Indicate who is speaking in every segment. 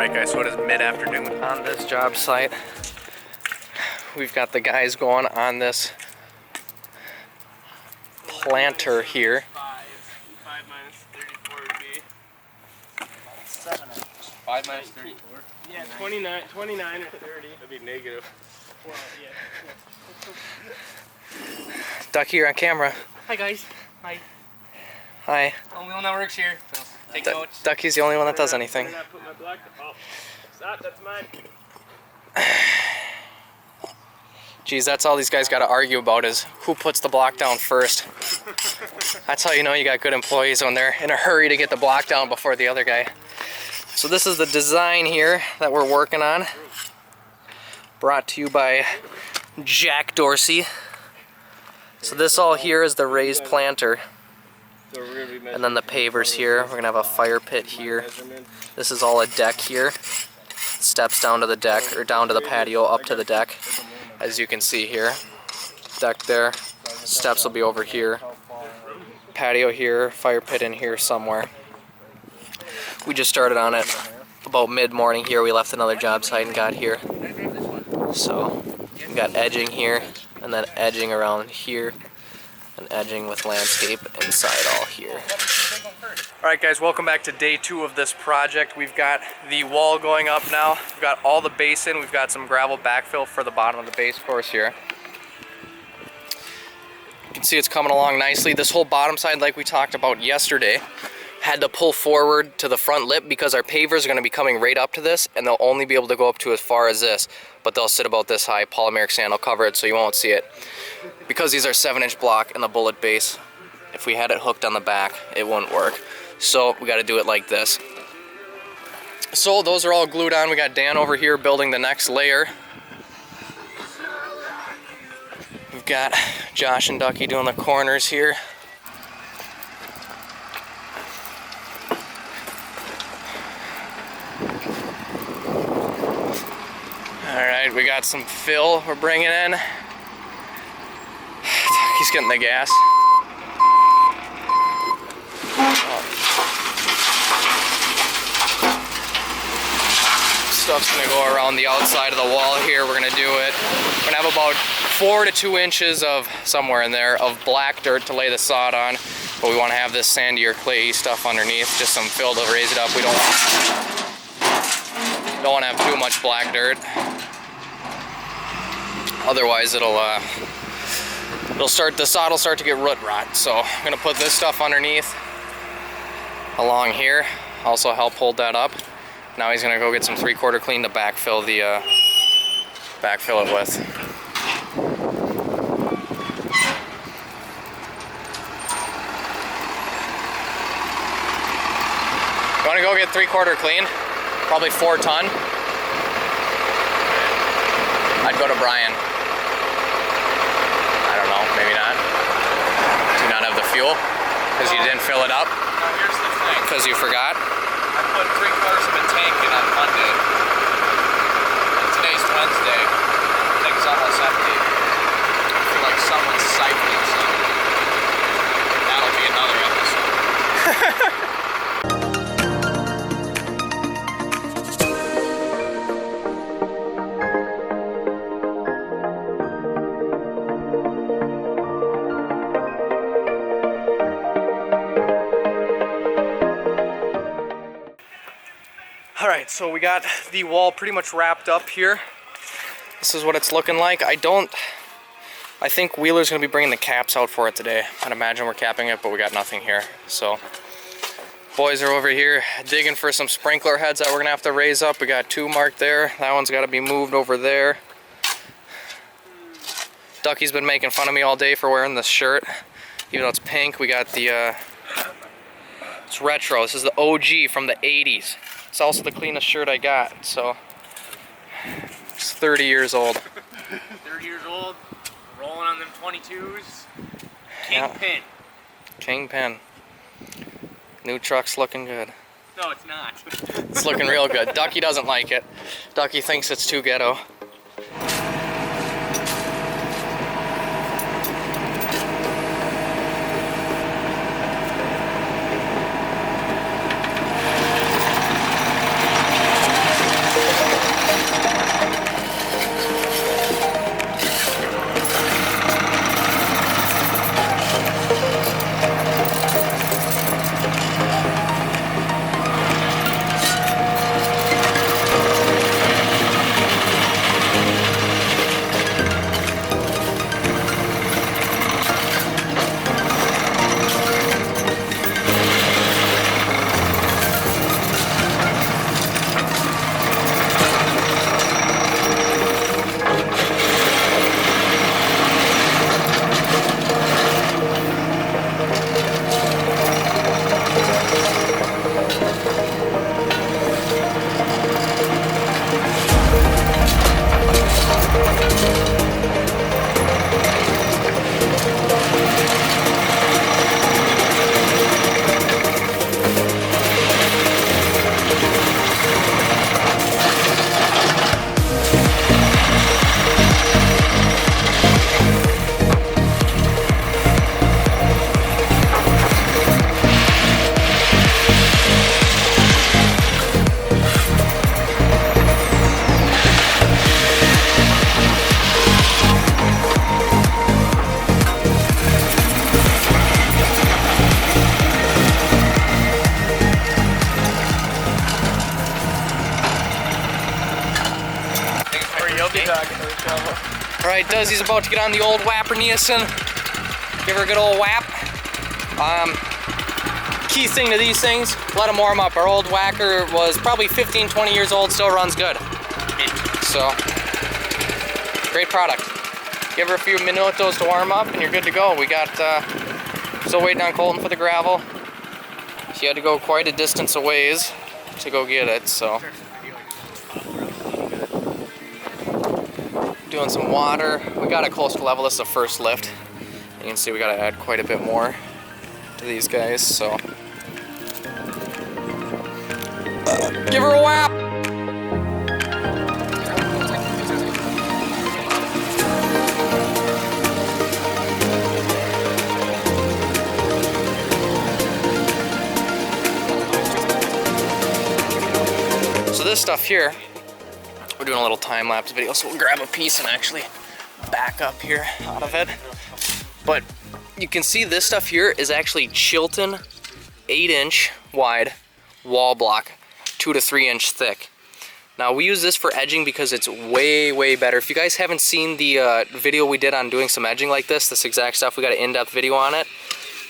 Speaker 1: Alright guys, so it is mid-afternoon on this job site. We've got the guys going on this planter here.
Speaker 2: 5 minus 34 would be
Speaker 3: 7 inches.
Speaker 2: 5 minus 34? Yeah, 29 or 30. That'd be negative. Well, yeah.
Speaker 1: Ducky, you're on camera.
Speaker 2: Hi guys. Hi.
Speaker 1: Hi.
Speaker 2: Only one that works here, so take notes.
Speaker 1: Ducky's the only one that does anything.
Speaker 2: Where did I put my block? Oh, stop, that's mine.
Speaker 1: Geez, that's all these guys got to argue about is who puts the block down first. That's how you know you got good employees when they're in a hurry to get the block down before the other guy. So this is the design here that we're working on. Brought to you by Jack Dorsey. So this all here is the raised planter. And then the pavers here. We're going to have a fire pit here. This is all a deck here. Steps down to the deck, or down to the patio, up to the deck. As you can see here. Deck there. Steps will be over here. Patio here, fire pit in here somewhere. We just started on it about mid-morning here. We left another job site and got here. So we got edging here, and then edging around here, and edging with landscape inside all here. Alright guys, welcome back to day 2 of this project. We've got the wall going up now. We've got all the base in. We've got some gravel backfill for the bottom of the base course here. You can see it's coming along nicely. This whole bottom side, like we talked about yesterday, had to pull forward to the front lip because our pavers are going to be coming right up to this, and they'll only be able to go up to as far as this, but they'll sit about this high. Polymeric sand will cover it so you won't see it. Because these are 7-inch block and the bullet base, if we had it hooked on the back, it wouldn't work. So we got to do it like this. So those are all glued on. We got Dan over here building the next layer. We've got Josh and Ducky doing the corners here. Alright, we got some fill we're bringing in. He's getting the gas. Stuff's gonna go around the outside of the wall here. We're gonna do it. We're gonna have about 4 to 2 inches of, somewhere in there, of black dirt to lay the sod on. But we wanna have this sandy or clayey stuff underneath, just some fill to raise it up. We don't wanna have too much black dirt. Otherwise the sod will start to get root rot. So I'm gonna put this stuff underneath along here, also help hold that up. Now he's gonna go get some 3/4 clean to backfill it with. You wanna go get 3/4 clean? Probably 4 ton. I'd go to Brian. I don't know, maybe not. Do you not have the fuel? Because you didn't fill it up?
Speaker 2: Now here's the thing.
Speaker 1: Because you forgot?
Speaker 2: I put 3/4 of a tank in on Monday. And today's Wednesday. The thing's almost empty. I feel like someone's siphoning something. That'll be another episode.
Speaker 1: Alright, so we got the wall pretty much wrapped up here. This is what it's looking like. I think Wheeler's going to be bringing the caps out for it today. I'd imagine we're capping it, but we got nothing here. So, boys are over here digging for some sprinkler heads that we're going to have to raise up. We got 2 marked there. That one's got to be moved over there. Ducky's been making fun of me all day for wearing this shirt. Even though it's pink, we got the, it's retro. This is the OG from the 80s. It's also the cleanest shirt I got, so it's 30 years old.
Speaker 2: 30 years old, rolling on them 22s. Kingpin.
Speaker 1: Yeah. Kingpin. New truck's looking good.
Speaker 2: No, it's not.
Speaker 1: It's looking real good. Ducky doesn't like it. Ducky thinks it's too ghetto. Okay. Alright, Duzzy's about to get on the old Whapper Nielsen. Give her a good old whap. Key thing to these things, let them warm up. Our old whacker was probably 15, 20 years old, still runs good. So, great product. Give her a few minutos to warm up and you're good to go. We got, still waiting on Colton for the gravel. She had to go quite a distance a ways to go get it, so. Doing some water. We got it close to level. This is the first lift. You can see we got to add quite a bit more to these guys, so. Give her a whap! So this stuff here, we're doing a little time-lapse video, so we'll grab a piece and actually back up here out of it. But you can see this stuff here is actually Chilton 8-inch wide wall block, 2 to 3 inch thick. Now we use this for edging because it's way better. If you guys haven't seen the video we did on doing some edging like this exact stuff, we got an in-depth video on it.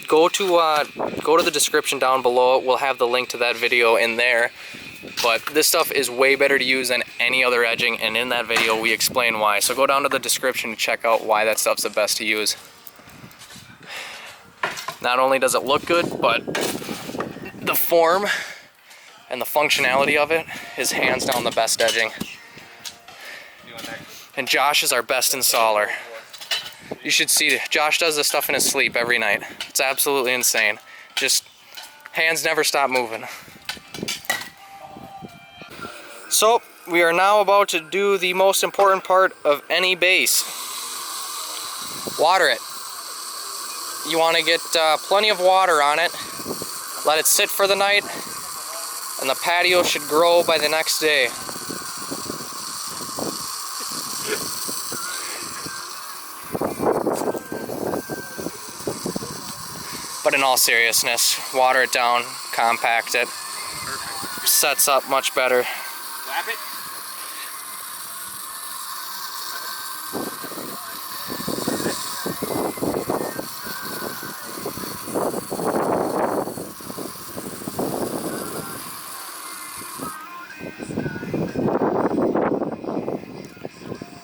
Speaker 1: Go to the description down below. We'll have the link to that video in there. But this stuff is way better to use than any other edging, and in that video we explain why. So go down to the description to check out why that stuff's the best to use. Not only does it look good, but the form and the functionality of it is hands down the best edging. And Josh is our best installer. You should see, Josh does this stuff in his sleep every night. It's absolutely insane. Just, hands never stop moving. So, we are now about to do the most important part of any base. Water it. You want to get plenty of water on it. Let it sit for the night, and the patio should grow by the next day. But in all seriousness, water it down, compact it, sets up much better.
Speaker 2: Wrap it.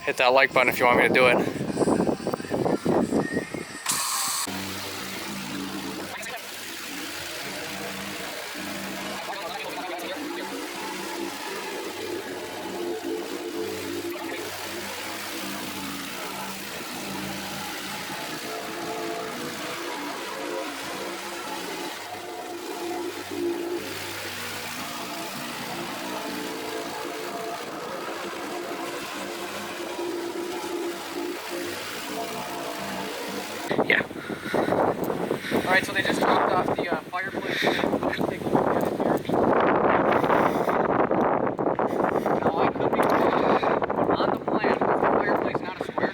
Speaker 1: Hit that like button if you want me to do it. Yeah. Alright, so they just dropped off the fireplace. Take a look at it here. Now I could be wrong, but on the plan, is the fireplace not a square?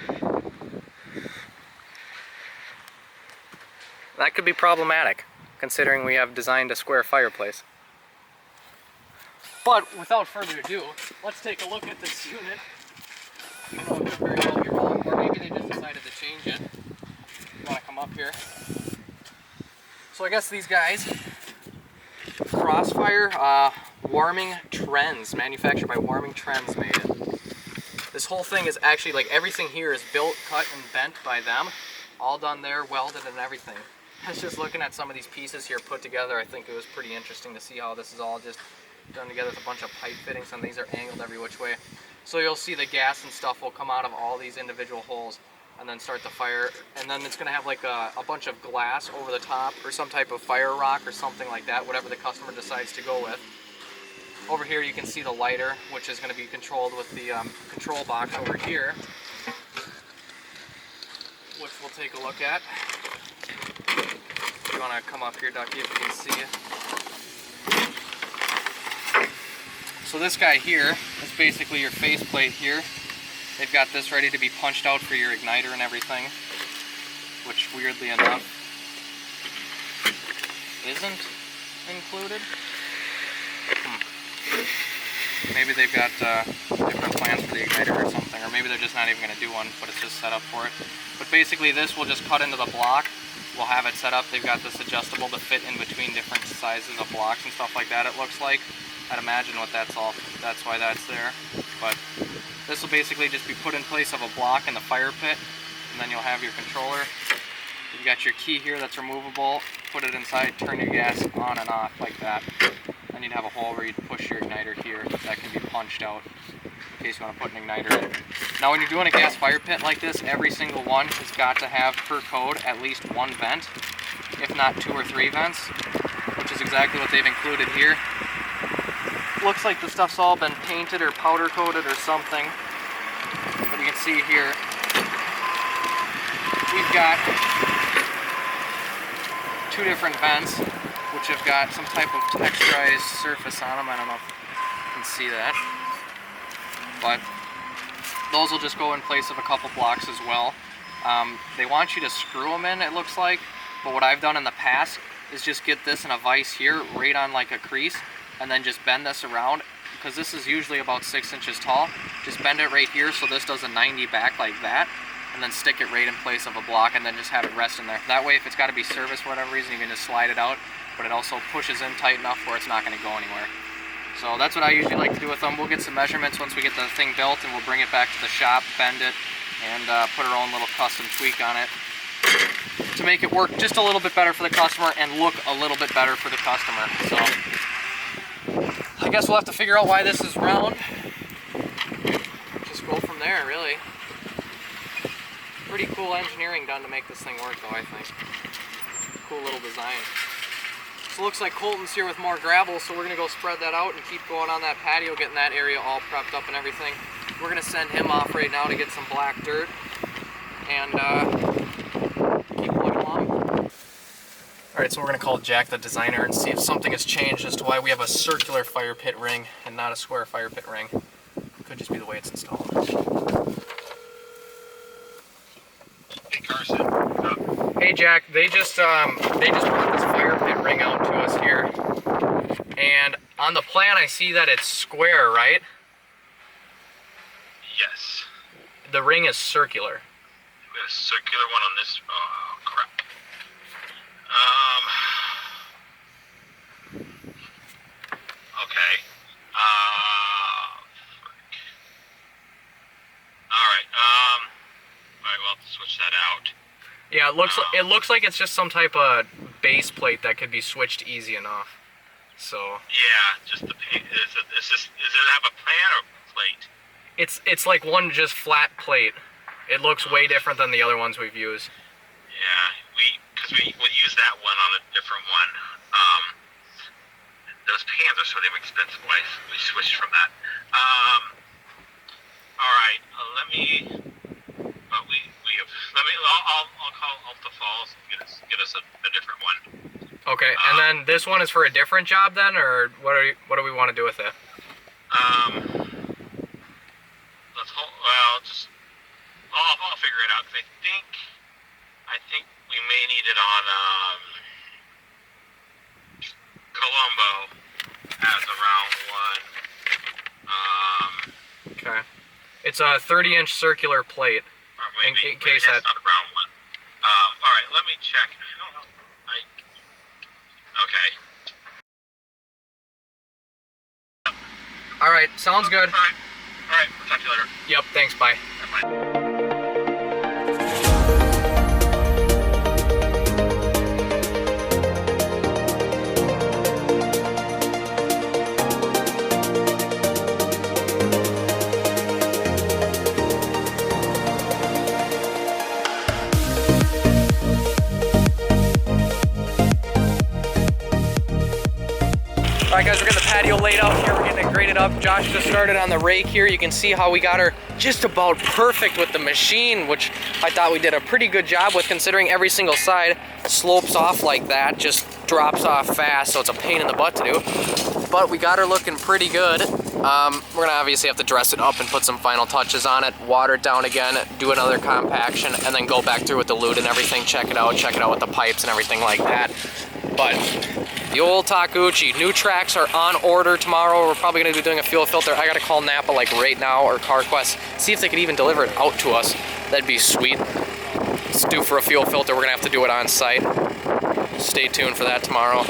Speaker 1: That could be problematic, considering we have designed a square fireplace. But without further ado, let's take a look at this unit. You know, it could very well be wrong, or maybe they just decided to change it. Want to come up here. So I guess these guys, Crossfire Warming Trends, manufactured by Warming Trends, made it. This whole thing is actually, like, everything here is built, cut, and bent by them. All done there, welded and everything. I was just looking at some of these pieces here put together. I think it was pretty interesting to see how this is all just done together with a bunch of pipe fittings, and these are angled every which way. So you'll see the gas and stuff will come out of all these individual holes and then start the fire, and then it's going to have like a bunch of glass over the top or some type of fire rock or something like that, whatever the customer decides to go with. Over here you can see the lighter, which is going to be controlled with the control box over here, which we'll take a look at. If you want to come up here, Ducky, if you can see it. So this guy here is basically your faceplate here. They've got this ready to be punched out for your igniter and everything, which weirdly enough isn't included. Maybe they've got different plans for the igniter or something, or maybe they're just not even going to do one, but it's just set up for it. But basically this will just cut into the block. We'll have it set up. They've got this adjustable to fit in between different sizes of blocks and stuff like that, it looks like. I'd imagine what that's why that's there. But this will basically just be put in place of a block in the fire pit, and then you'll have your controller. You've got your key here that's removable. Put it inside, turn your gas on and off like that. Then you'd have a hole where you'd push your igniter here that can be punched out in case you want to put an igniter in. Now when you're doing a gas fire pit like this, every single one has got to have, per code, at least one vent, if not 2 or 3 vents, which is exactly what they've included here. Looks like the stuff's all been painted or powder coated or something, but you can see here we've got 2 different vents which have got some type of texturized surface on them. I don't know if you can see that, but those will just go in place of a couple blocks as well. They want you to screw them in, it looks like, but what I've done in the past is just get this in a vise here right on like a crease and then just bend this around, because this is usually about 6 inches tall. Just bend it right here so this does a 90 back like that, and then stick it right in place of a block and then just have it rest in there. That way if it's got to be serviced for whatever reason, you can just slide it out, but it also pushes in tight enough where it's not going to go anywhere. So that's what I usually like to do with them. We'll get some measurements once we get the thing built, and we'll bring it back to the shop, bend it, and put our own little custom tweak on it to make it work just a little bit better for the customer and look a little bit better for the customer. So I guess we'll have to figure out why this is round. Just go from there, really. Pretty cool engineering done to make this thing work, though, I think. Cool little design. So it looks like Colton's here with more gravel, so we're going to go spread that out and keep going on that patio, getting that area all prepped up and everything. We're going to send him off right now to get some black dirt and keep plugging along. Alright, so we're going to call Jack the designer and see if something has changed as to why we have a circular fire pit ring and not a square fire pit ring. Could just be the way it's installed.
Speaker 2: Hey Carson.
Speaker 1: Hey Jack, they just brought this fire pit ring out to us here, and on the plan I see that it's square, right?
Speaker 2: Yes.
Speaker 1: The ring is circular.
Speaker 2: We have a circular one on this. Oh crap. Okay. Alright, well, switch that out.
Speaker 1: Yeah, it looks like it's just some type of base plate that could be switched easy enough. So
Speaker 2: Yeah, just the paint. Does it have a plan or plate?
Speaker 1: it's like one just flat plate. It looks way different than the other ones we've used.
Speaker 2: Yeah, because we use that one on a different one. Those pans are so damn expensive. We switched from that. All right, let me. I'll call Alta Falls and get us a different one.
Speaker 1: Okay, and then this one is for a different job then, or what do we want to do with it?
Speaker 2: I'll figure it out, because I think we may need it on Colombo as a round one.
Speaker 1: Okay, it's a 30-inch circular plate.
Speaker 2: In case that's not a round one. All right, let me check. I don't know. Okay.
Speaker 1: All right, sounds good.
Speaker 2: All right. We'll talk to you later.
Speaker 1: Yep, thanks, bye.
Speaker 2: Bye.
Speaker 1: All right, guys, we're getting the patio laid out here. We're getting it graded up. Josh just started on the rake here. You can see how we got her just about perfect with the machine, which I thought we did a pretty good job with, considering every single side slopes off like that, just drops off fast, so it's a pain in the butt to do. But we got her looking pretty good. We're gonna obviously have to dress it up and put some final touches on it, water it down again, do another compaction, and then go back through with the lute and everything, check it out with the pipes and everything like that. But The old Takuchi. New tracks are on order tomorrow. We're probably gonna be doing a fuel filter. I gotta call Napa like right now, or CarQuest, see if they could even deliver it out to us. That'd be sweet. It's due for a fuel filter. We're gonna have to do it on site. Stay tuned for that tomorrow.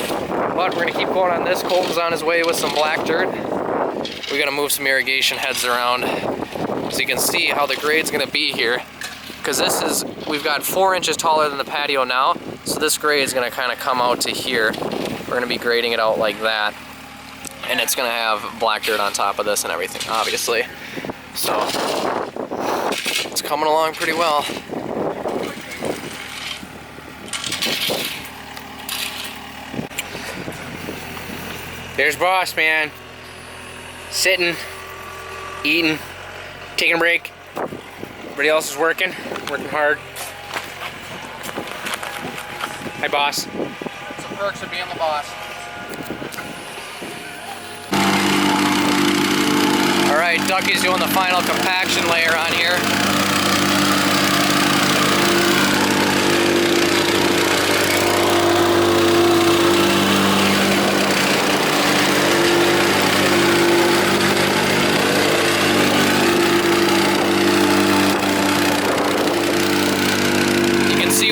Speaker 1: But we're gonna keep going on this. Colton's on his way with some black dirt. We gotta move some irrigation heads around so you can see how the grade's gonna be here. Because this is, we've got 4 inches taller than the patio now, so this grade is gonna kind of come out to here. We're gonna be grading it out like that. And it's gonna have black dirt on top of this and everything, obviously. So, it's coming along pretty well.
Speaker 2: There's boss, man. Sitting, eating, taking a break. Everybody else is working hard. Hi, boss.
Speaker 1: That's the perks of being the boss. All right, Ducky's doing the final compaction layer on here.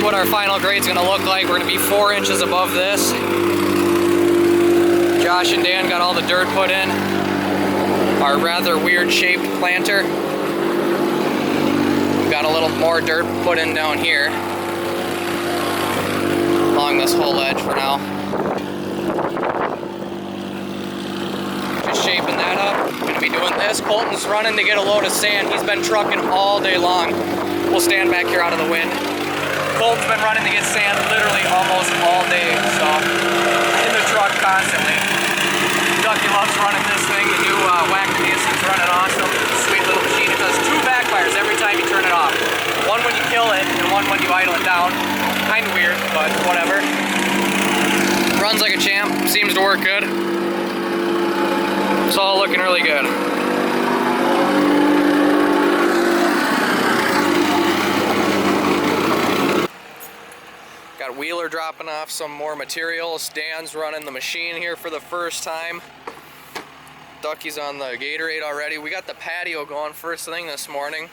Speaker 1: What our final grade's gonna look like. We're gonna be 4 inches above this. Josh and Dan got all the dirt put in. Our rather weird shaped planter. We've got a little more dirt put in down here. Along this whole edge for now. Just shaping that up. Gonna be doing this. Colton's running to get a load of sand. He's been trucking all day long. We'll stand back here out of the wind. Colton's been running to get sand literally almost all day, so in the truck constantly. Ducky loves running this thing. The new Whack-A-Mason's running awesome. Sweet little machine. It does 2 backfires every time you turn it off. One when you kill it and one when you idle it down. Kind of weird, but whatever. Runs like a champ. Seems to work good. It's all looking really good. Got Wheeler dropping off some more materials. Dan's running the machine here for the first time. Ducky's on the Gatorade already. We got the patio going first thing this morning.